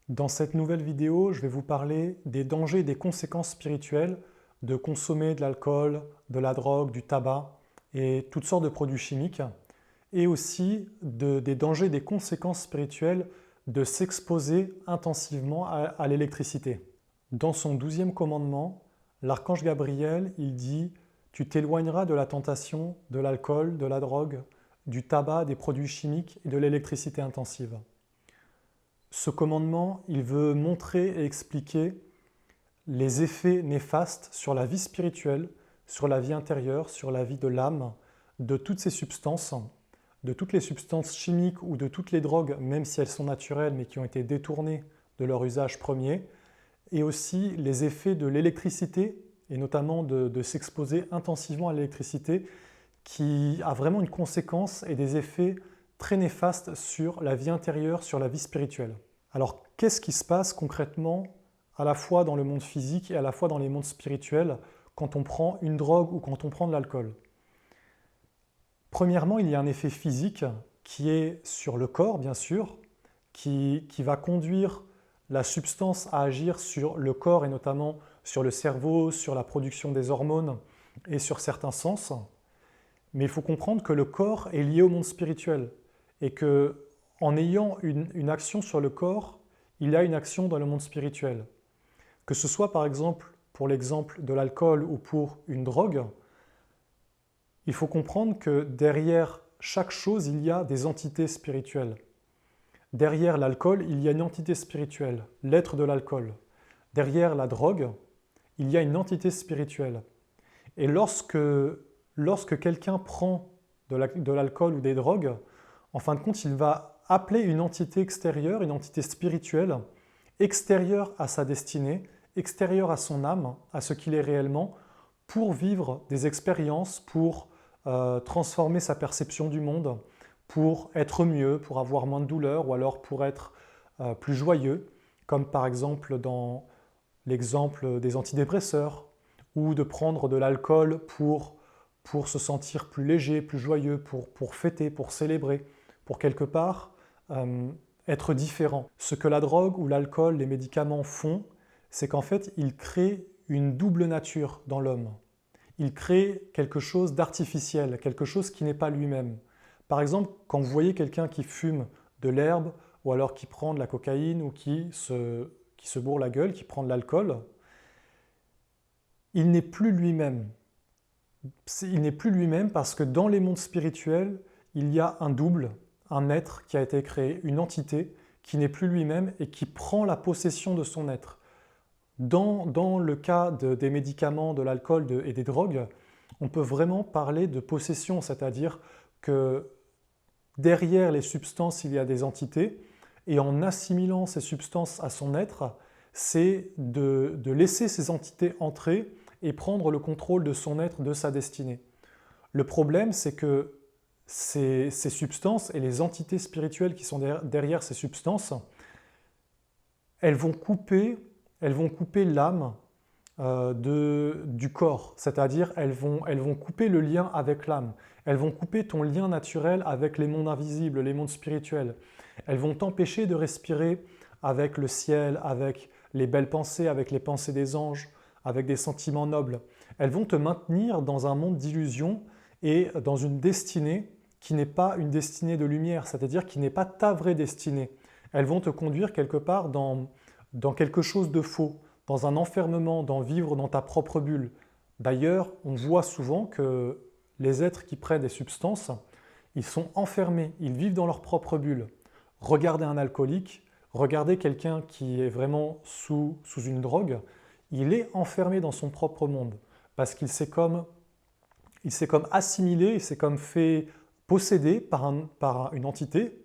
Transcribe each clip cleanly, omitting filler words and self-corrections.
Dans cette nouvelle vidéo, je vais vous parler des dangers et des conséquences spirituelles de consommer de l'alcool, de la drogue, du tabac et toutes sortes de produits chimiques, et aussi des dangers et des conséquences spirituelles de s'exposer intensivement à l'électricité. Dans son 12e commandement, l'archange Gabriel, il dit « Tu t'éloigneras de la tentation, de l'alcool, de la drogue, du tabac, des produits chimiques et de l'électricité intensive ». Ce commandement, il veut montrer et expliquer les effets néfastes sur la vie spirituelle, sur la vie intérieure, sur la vie de l'âme, de toutes ces substances, de toutes les substances chimiques ou de toutes les drogues, même si elles sont naturelles mais qui ont été détournées de leur usage premier, et aussi les effets de l'électricité, et notamment de s'exposer intensivement à l'électricité, qui a vraiment une conséquence et des effets très néfastes sur la vie intérieure, sur la vie spirituelle. Alors, qu'est-ce qui se passe concrètement à la fois dans le monde physique et à la fois dans les mondes spirituels quand on prend une drogue ou quand on prend de l'alcool? Premièrement, il y a un effet physique qui est sur le corps, bien sûr, qui va conduire la substance à agir sur le corps et notamment sur le cerveau, sur la production des hormones et sur certains sens. Mais il faut comprendre que le corps est lié au monde spirituel et que en ayant une action sur le corps, il y a une action dans le monde spirituel. Que ce soit par exemple pour l'exemple de l'alcool ou pour une drogue, il faut comprendre que derrière chaque chose, il y a des entités spirituelles. Derrière l'alcool, il y a une entité spirituelle, l'être de l'alcool. Derrière la drogue, il y a une entité spirituelle. Et lorsque quelqu'un prend de l'alcool ou des drogues, en fin de compte, il va appeler une entité extérieure, une entité spirituelle, extérieure à sa destinée, extérieure à son âme, à ce qu'il est réellement, pour vivre des expériences, pour transformer sa perception du monde, pour être mieux, pour avoir moins de douleur, ou alors pour être plus joyeux, comme par exemple dans l'exemple des antidépresseurs, ou de prendre de l'alcool pour se sentir plus léger, plus joyeux, pour fêter, pour célébrer, pour quelque part être différent. Ce que la drogue ou l'alcool, les médicaments font, c'est qu'en fait, ils créent une double nature dans l'homme. Ils créent quelque chose d'artificiel, quelque chose qui n'est pas lui-même. Par exemple, quand vous voyez quelqu'un qui fume de l'herbe, ou alors qui prend de la cocaïne, ou qui se bourre la gueule, qui prend de l'alcool, il n'est plus lui-même. Il n'est plus lui-même parce que dans les mondes spirituels, il y a un double, un être qui a été créé, une entité qui n'est plus lui-même et qui prend la possession de son être. Dans le cas des médicaments, de l'alcool et des drogues, on peut vraiment parler de possession, c'est-à-dire que derrière les substances, il y a des entités, et en assimilant ces substances à son être, c'est de laisser ces entités entrer et prendre le contrôle de son être, de sa destinée. Le problème, c'est que ces substances et les entités spirituelles qui sont derrière ces substances, elles vont couper l'âme du corps, c'est-à-dire elles vont couper le lien avec l'âme, elles vont couper ton lien naturel avec les mondes invisibles, les mondes spirituels, elles vont t'empêcher de respirer avec le ciel, avec les belles pensées, avec les pensées des anges, avec des sentiments nobles. Elles vont te maintenir dans un monde d'illusions et dans une destinée qui n'est pas une destinée de lumière, c'est-à-dire qui n'est pas ta vraie destinée. Elles vont te conduire quelque part dans quelque chose de faux, dans un enfermement, dans vivre dans ta propre bulle. D'ailleurs, on voit souvent que les êtres qui prennent des substances, ils sont enfermés, ils vivent dans leur propre bulle. Regardez un alcoolique, regardez quelqu'un qui est vraiment sous une drogue, il est enfermé dans son propre monde, parce qu'il s'est comme assimilé, il s'est comme fait posséder par une entité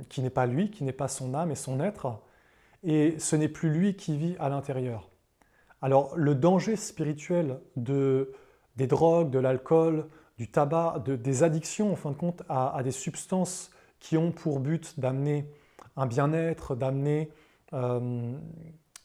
qui n'est pas lui, qui n'est pas son âme et son être, et ce n'est plus lui qui vit à l'intérieur. Alors le danger spirituel des drogues, de l'alcool, du tabac, des addictions en fin de compte à des substances qui ont pour but d'amener un bien-être,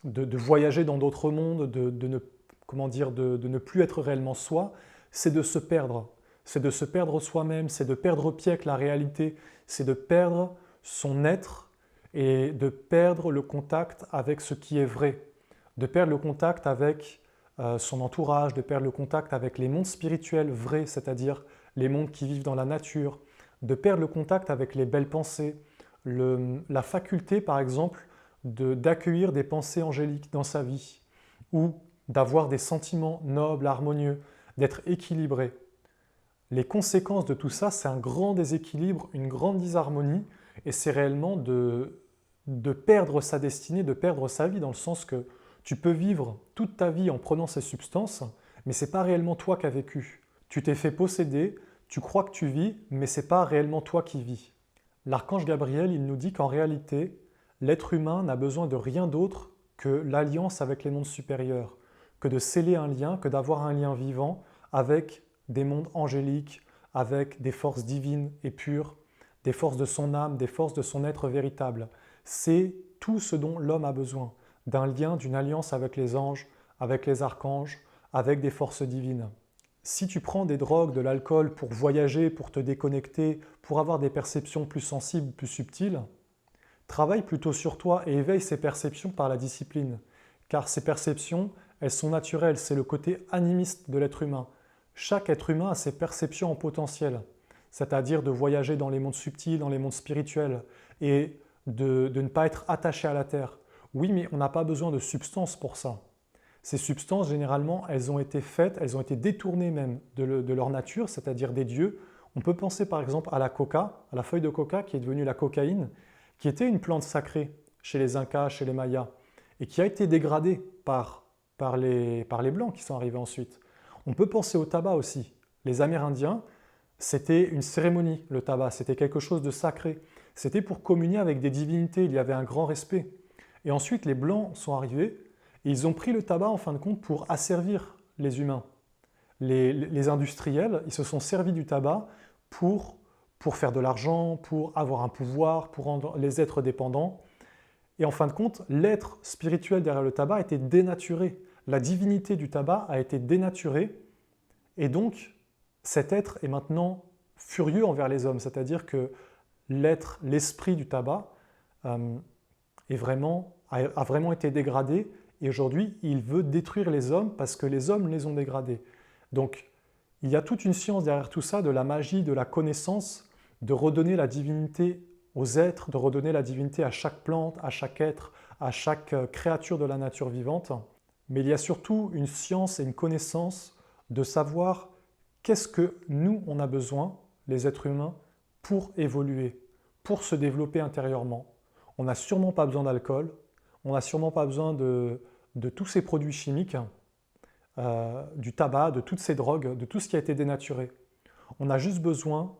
de voyager dans d'autres mondes, de ne plus être réellement soi, c'est de se perdre. C'est de se perdre soi-même, c'est de perdre pied avec la réalité, c'est de perdre son être et de perdre le contact avec ce qui est vrai, de perdre le contact avec son entourage, de perdre le contact avec les mondes spirituels vrais, c'est-à-dire les mondes qui vivent dans la nature, de perdre le contact avec les belles pensées, la faculté par exemple d'accueillir des pensées angéliques dans sa vie ou d'avoir des sentiments nobles, harmonieux, d'être équilibré. Les conséquences de tout ça, c'est un grand déséquilibre, une grande disharmonie, et c'est réellement de perdre sa destinée, de perdre sa vie, dans le sens que tu peux vivre toute ta vie en prenant ces substances, mais ce n'est pas réellement toi qui as vécu. Tu t'es fait posséder, tu crois que tu vis, mais ce n'est pas réellement toi qui vis. L'archange Gabriel, il nous dit qu'en réalité, l'être humain n'a besoin de rien d'autre que l'alliance avec les mondes supérieurs, que de sceller un lien, que d'avoir un lien vivant avec des mondes angéliques, avec des forces divines et pures, des forces de son âme, des forces de son être véritable. C'est tout ce dont l'homme a besoin, d'un lien, d'une alliance avec les anges, avec les archanges, avec des forces divines. Si tu prends des drogues, de l'alcool pour voyager, pour te déconnecter, pour avoir des perceptions plus sensibles, plus subtiles, travaille plutôt sur toi et éveille ces perceptions par la discipline. Car ces perceptions, elles sont naturelles, c'est le côté animiste de l'être humain. Chaque être humain a ses perceptions en potentiel, c'est-à-dire de voyager dans les mondes subtils, dans les mondes spirituels, et de ne pas être attaché à la terre. Oui, mais on n'a pas besoin de substances pour ça. Ces substances, généralement, elles ont été faites, elles ont été détournées même de leur nature, c'est-à-dire des dieux. On peut penser par exemple à la coca, à la feuille de coca qui est devenue la cocaïne, qui était une plante sacrée chez les Incas, chez les Mayas, et qui a été dégradée par les Blancs qui sont arrivés ensuite. On peut penser au tabac aussi. Les Amérindiens, c'était une cérémonie, le tabac, c'était quelque chose de sacré. C'était pour communier avec des divinités, il y avait un grand respect. Et ensuite, les Blancs sont arrivés et ils ont pris le tabac en fin de compte pour asservir les humains. Les industriels, ils se sont servis du tabac pour faire de l'argent, pour avoir un pouvoir, pour rendre les êtres dépendants. Et en fin de compte, l'être spirituel derrière le tabac a été dénaturé. La divinité du tabac a été dénaturée. Et donc, cet être est maintenant furieux envers les hommes. C'est-à-dire que l'esprit du tabac a vraiment été dégradé. Et aujourd'hui, il veut détruire les hommes parce que les hommes les ont dégradés. Donc, il y a toute une science derrière tout ça, de la magie, de la connaissance, de redonner la divinité aux êtres, de redonner la divinité à chaque plante, à chaque être, à chaque créature de la nature vivante. Mais il y a surtout une science et une connaissance de savoir qu'est-ce que nous, on a besoin, les êtres humains, pour évoluer, pour se développer intérieurement. On n'a sûrement pas besoin d'alcool, on n'a sûrement pas besoin de tous ces produits chimiques, du tabac, de toutes ces drogues, de tout ce qui a été dénaturé. On a juste besoin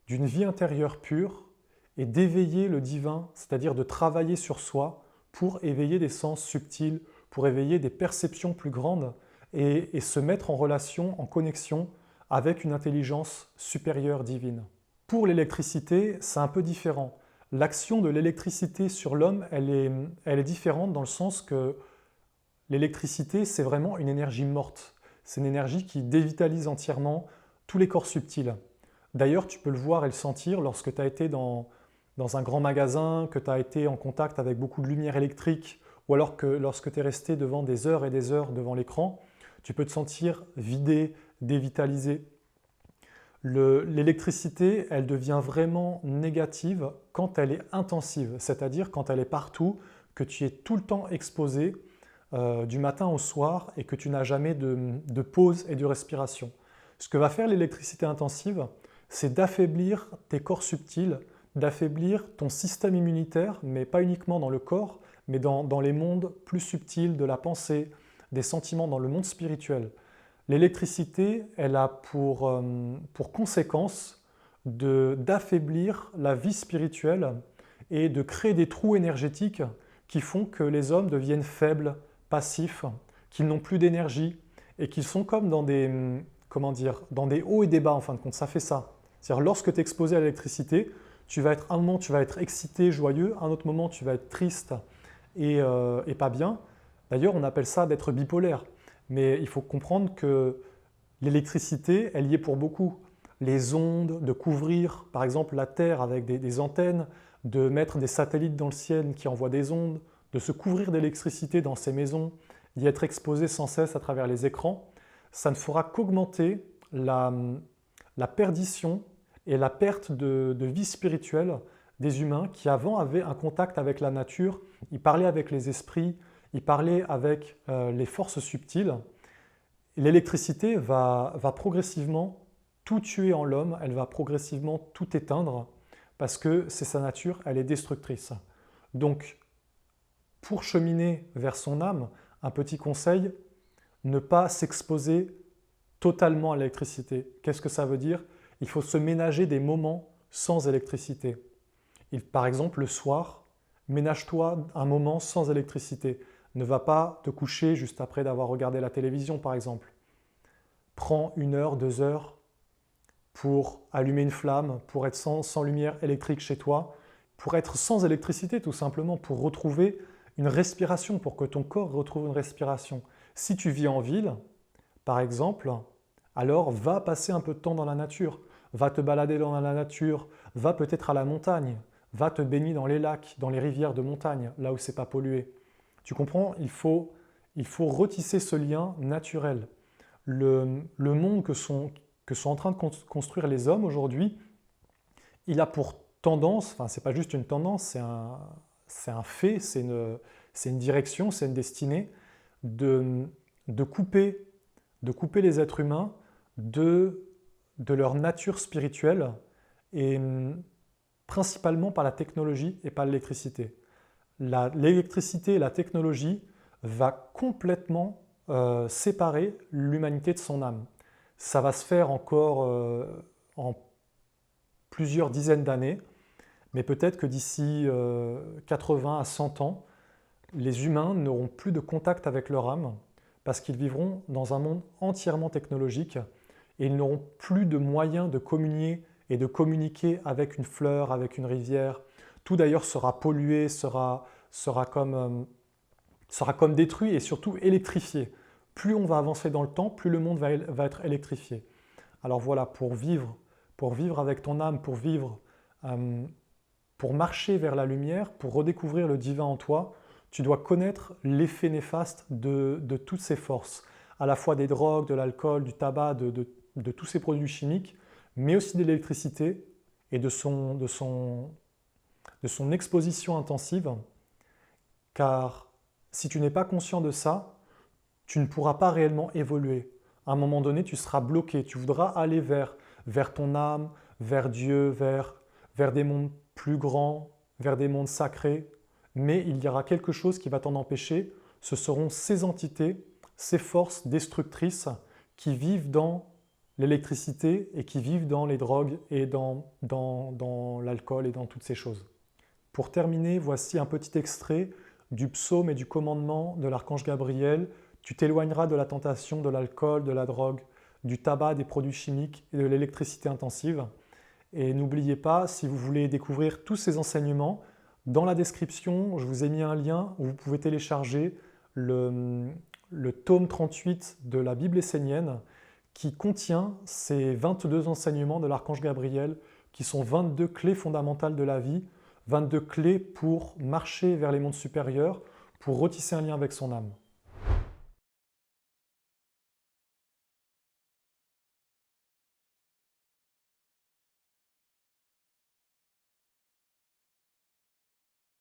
d'une vie intérieure pure et d'éveiller le divin, c'est-à-dire de travailler sur soi pour éveiller des sens subtils, pour éveiller des perceptions plus grandes et se mettre en relation, en connexion avec une intelligence supérieure divine. Pour l'électricité, c'est un peu différent. L'action de l'électricité sur l'homme, elle est différente dans le sens que l'électricité, c'est vraiment une énergie morte. C'est une énergie qui dévitalise entièrement tous les corps subtils. D'ailleurs, tu peux le voir et le sentir lorsque tu as été dans un grand magasin, que tu as été en contact avec beaucoup de lumière électrique, ou alors que lorsque tu es resté devant des heures et des heures devant l'écran, tu peux te sentir vidé, dévitalisé. L'électricité, elle devient vraiment négative quand elle est intensive, c'est-à-dire quand elle est partout, que tu es tout le temps exposé du matin au soir et que tu n'as jamais de pause et de respiration. Ce que va faire l'électricité intensive, c'est d'affaiblir tes corps subtils, d'affaiblir ton système immunitaire, mais pas uniquement dans le corps, mais dans les mondes plus subtils de la pensée, des sentiments, dans le monde spirituel. L'électricité, elle a pour conséquence d'affaiblir la vie spirituelle et de créer des trous énergétiques qui font que les hommes deviennent faibles, passifs, qu'ils n'ont plus d'énergie et qu'ils sont comme dans des hauts et des bas en fin de compte. Ça fait ça. C'est-à-dire lorsque tu es exposé à l'électricité, un moment tu vas être excité, joyeux, un autre moment tu vas être triste et pas bien. D'ailleurs, on appelle ça d'être bipolaire. Mais il faut comprendre que l'électricité, elle y est pour beaucoup. Les ondes, de couvrir par exemple la Terre avec des antennes, de mettre des satellites dans le ciel qui envoient des ondes, de se couvrir d'électricité dans ces maisons, d'y être exposé sans cesse à travers les écrans, ça ne fera qu'augmenter la perdition et la perte de vie spirituelle des humains qui avant avaient un contact avec la nature, ils parlaient avec les esprits, ils parlaient avec les forces subtiles. L'électricité va progressivement tout tuer en l'homme, elle va progressivement tout éteindre parce que c'est sa nature, elle est destructrice. Donc, pour cheminer vers son âme, un petit conseil, ne pas s'exposer totalement à l'électricité. Qu'est-ce que ça veut dire? Il faut se ménager des moments sans électricité. Par exemple, le soir, ménage-toi un moment sans électricité. Ne va pas te coucher juste après d'avoir regardé la télévision, par exemple. Prends 1 heure, 2 heures pour allumer une flamme, pour être sans lumière électrique chez toi, pour être sans électricité tout simplement, pour retrouver une respiration, pour que ton corps retrouve une respiration. Si tu vis en ville, par exemple, alors va passer un peu de temps dans la nature, va te balader dans la nature, va peut-être à la montagne, va te baigner dans les lacs, dans les rivières de montagne, là où c'est pas pollué. Tu comprends? Il faut retisser ce lien naturel. Le monde que sont en train de construire les hommes aujourd'hui, il a pour tendance, enfin c'est pas juste une tendance, c'est un fait, c'est une direction, c'est une destinée, de couper les êtres humains de leur nature spirituelle et principalement par la technologie et par l'électricité. L'électricité et la technologie va complètement séparer l'humanité de son âme. Ça va se faire encore en plusieurs dizaines d'années, mais peut-être que d'ici 80 à 100 ans, les humains n'auront plus de contact avec leur âme parce qu'ils vivront dans un monde entièrement technologique et ils n'auront plus de moyens de communier et de communiquer avec une fleur, avec une rivière. Tout d'ailleurs sera pollué, sera comme détruit et surtout électrifié. Plus on va avancer dans le temps, plus le monde va être électrifié. Alors voilà, pour vivre avec ton âme, pour marcher vers la lumière, pour redécouvrir le divin en toi, tu dois connaître l'effet néfaste de toutes ces forces, à la fois des drogues, de l'alcool, du tabac, de tous ces produits chimiques, mais aussi de l'électricité et de son exposition intensive, car si tu n'es pas conscient de ça, tu ne pourras pas réellement évoluer. À un moment donné, tu seras bloqué, tu voudras aller vers ton âme, vers Dieu, vers des mondes plus grands, vers des mondes sacrés, mais il y aura quelque chose qui va t'en empêcher. Ce seront ces entités, ces forces destructrices qui vivent dans l'électricité et qui vivent dans les drogues et dans l'alcool et dans toutes ces choses. Pour terminer, voici un petit extrait du psaume et du commandement de l'archange Gabriel. Tu t'éloigneras de la tentation, de l'alcool, de la drogue, du tabac, des produits chimiques et de l'électricité intensive. Et n'oubliez pas, si vous voulez découvrir tous ces enseignements, dans la description, je vous ai mis un lien où vous pouvez télécharger le tome 38 de la Bible essénienne qui contient ces 22 enseignements de l'archange Gabriel qui sont 22 clés fondamentales de la vie, 22 clés pour marcher vers les mondes supérieurs, pour retisser un lien avec son âme.